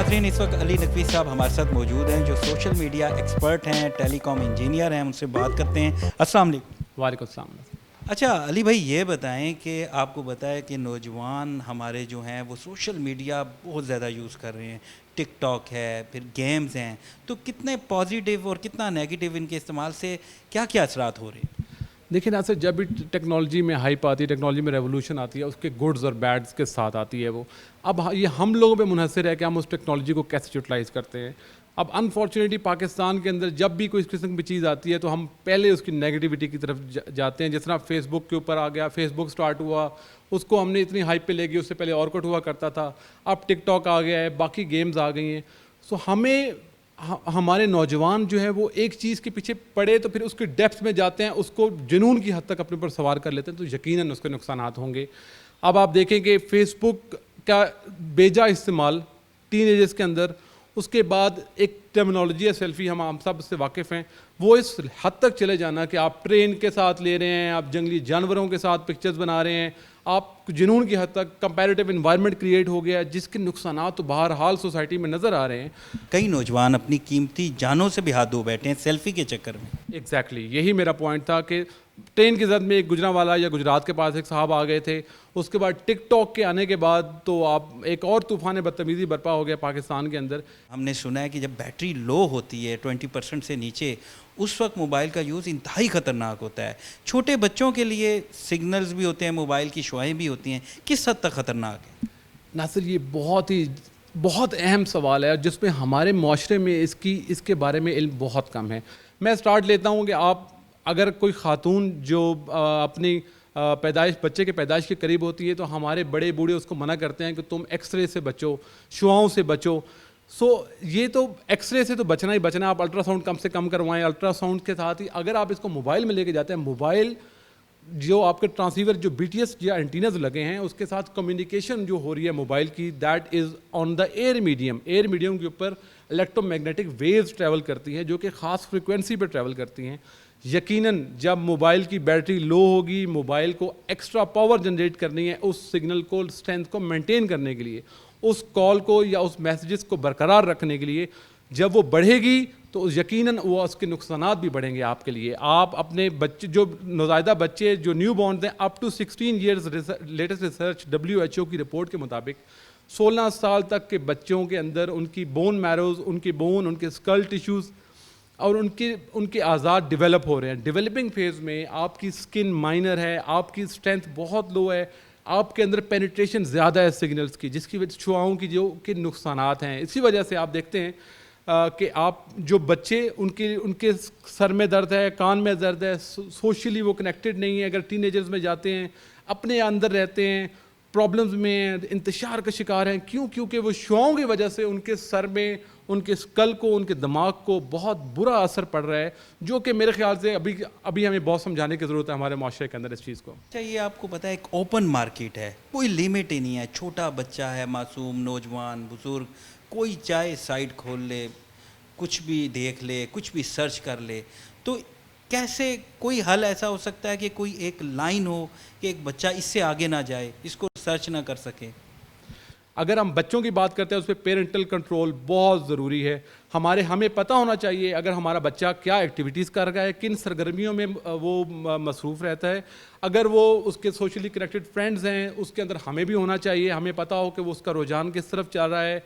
नाज़रीन, इस वक्त अली नकवी साहब हमारे साथ मौजूद हैं जो सोशल मीडिया एक्सपर्ट हैं, टेलीकॉम इंजीनियर हैं। उनसे बात करते हैं। अस्सलाम वालेकुम। वालेकुम अस्सलाम। अच्छा अली भाई, ये बताएं कि आपको बताया कि नौजवान हमारे जो हैं वो सोशल मीडिया बहुत ज़्यादा यूज़ कर रहे हैं। टिकटॉक है, फिर गेम्स हैं, तो कितने पॉजिटिव और कितना नेगेटिव इनके इस्तेमाल से क्या क्या असरात हो रहे हैं? देखिए ना सर, जब भी टेक्नोलॉजी में हाइप आती है, टेक्नोलॉजी में रेवोल्यूशन आती है, उसके गुड्स और बैड्स के साथ आती है वो। अब ये हम लोगों पे मुनहसर है कि हम उस टेक्नोलॉजी को कैसे यूटिलाइज़ करते हैं। अब अनफॉर्चुनेटली पाकिस्तान के अंदर जब भी कोई इस किस्म की चीज़ आती है तो हम पहले उसकी नेगेटिविटी की तरफ जाते हैं। जिस तरह फेसबुक के ऊपर आ गया, फेसबुक स्टार्ट हुआ, उसको हमने इतनी हाइप पे ले गई। उससे पहले ऑर्कुट हुआ करता था, अब टिकटॉक आ गया है, बाकी गेम्स आ गई हैं। सो हमें हमारे नौजवान जो है वो एक चीज़ के पीछे पड़े तो फिर उसके डेप्थ में जाते हैं, उसको जुनून की हद तक अपने ऊपर सवार कर लेते हैं, तो यकीनन उसके नुकसानात होंगे। अब आप देखें कि फेसबुक का बेजा इस्तेमाल टीनेजर्स के अंदर, उसके बाद एक टर्मिनोलॉजी है सेल्फ़ी, हम सब उससे वाकिफ़ हैं, वो इस हद तक चले जाना कि आप ट्रेन के साथ ले रहे हैं, आप जंगली जानवरों के साथ पिक्चर्स बना रहे हैं, आप जुनून की हद तक कंपैरेटिव इन्वायरमेंट क्रिएट हो गया, जिसके नुकसानात तो बहरहाल सोसाइटी में नज़र आ रहे हैं। कई नौजवान अपनी कीमती जानों से भी हाथ धो बैठे हैं सेल्फी के चक्कर में। एग्जैक्टली यही मेरा पॉइंट था कि ट्रेन की जद में एक गुजरांवाला या गुजरात के पास एक साहब आ गए थे, उसके बाद टिकटॉक के आने के बाद तो आप एक और तूफ़ान बदतमीज़ी बर्पा हो गया पाकिस्तान के अंदर। हमने सुना है कि जब बैटरी लो होती है 20% से नीचे, उस वक्त मोबाइल का यूज़ इंतहाई ख़तरनाक होता है। छोटे बच्चों के लिए सिग्नल्स भी होते हैं, मोबाइल की शुआएँ भी होती हैं, किस हद तक ख़तरनाक है? नासिर, ये बहुत अहम सवाल है जिसमें हमारे माशरे में इसके बारे में इल्म बहुत कम है। मैं स्टार्ट लेता हूँ कि आप अगर कोई ख़ातून जो अपनी बच्चे के पैदाइश के करीब होती है तो हमारे बड़े बूढ़े उसको मना करते हैं कि तुम एक्सरे से बचो, शुआओं से बचो। ये तो एक्सरे से तो बचना ही बचना, आप अल्ट्रासाउंड कम से कम करवाएं। अल्ट्रासाउंड के साथ ही अगर आप इसको मोबाइल में लेके जाते हैं, मोबाइल जो आपके ट्रांसीवर जो BTS या एंटीनाज लगे हैं उसके साथ कम्युनिकेशन जो हो रही है मोबाइल की, that is on the air medium के ऊपर इलेक्ट्रोमैग्नेटिक वेव्स ट्रैवल करती हैं जो कि ख़ास फ्रिक्वेंसी पर ट्रैवल करती हैं। यकीनन जब मोबाइल की बैटरी लो होगी, मोबाइल को एक्स्ट्रा पावर जनरेट करनी है उस सिग्नल को, स्ट्रेंथ को मेंटेन करने के लिए, उस कॉल को या उस मैसेजेस को बरकरार रखने के लिए, जब वो बढ़ेगी तो यकीनन वो उसके नुकसानात भी बढ़ेंगे आपके लिए। आप अपने बच्चे, जो नौज़ायदा बच्चे जो न्यू बॉर्न हैं, up to 16 years, latest research WHO की रिपोर्ट के मुताबिक 16 साल तक के बच्चों के अंदर उनकी बोन मैरोज, उनके स्कल टिश्यूज़ और उनके आज़ाद डेवलप हो रहे हैं। डेवलपिंग फेज़ में आपकी स्किन माइनर है, आपकी स्ट्रेंथ बहुत लो है, आपके अंदर पेनिट्रेशन ज़्यादा है सिग्नल्स की, जिसकी वजह से छुआओं की जो के नुकसानात हैं। इसी वजह से आप देखते हैं कि आप जो बच्चे उनके सर में दर्द है, कान में दर्द है, सोशली वो कनेक्टेड नहीं है, अगर टीनेजर्स में जाते हैं, अपने अंदर रहते हैं, प्रॉब्लम्स में इंतशार का शिकार हैं। क्योंकि वो शुआओं की वजह से उनके सर में, उनके स्कल को, उनके दिमाग को बहुत बुरा असर पड़ रहा है, जो कि मेरे ख्याल से अभी हमें बहुत समझाने की ज़रूरत है हमारे माशरे के अंदर इस चीज़ को। चाहिए आपको पता है, एक ओपन मार्केट है, कोई लिमिट ही नहीं है। छोटा बच्चा है, मासूम, नौजवान, बुजुर्ग, कोई चाहे साइट खोल ले, कुछ भी देख ले, कुछ भी सर्च कर ले। तो कैसे कोई हल ऐसा हो सकता है कि कोई एक लाइन हो कि एक बच्चा इससे आगे ना जाए, इसको सर्च ना कर सके? अगर हम बच्चों की बात करते हैं, उस पर पेरेंटल कंट्रोल बहुत ज़रूरी है। हमें पता होना चाहिए अगर हमारा बच्चा क्या एक्टिविटीज़ कर रहा है, किन सरगर्मियों में वो मसरूफ़ रहता है। अगर वो उसके सोशली कनेक्टेड फ्रेंड्स हैं, उसके अंदर हमें भी होना चाहिए, हमें पता हो कि वो उसका रुझान किस तरफ चल रहा है।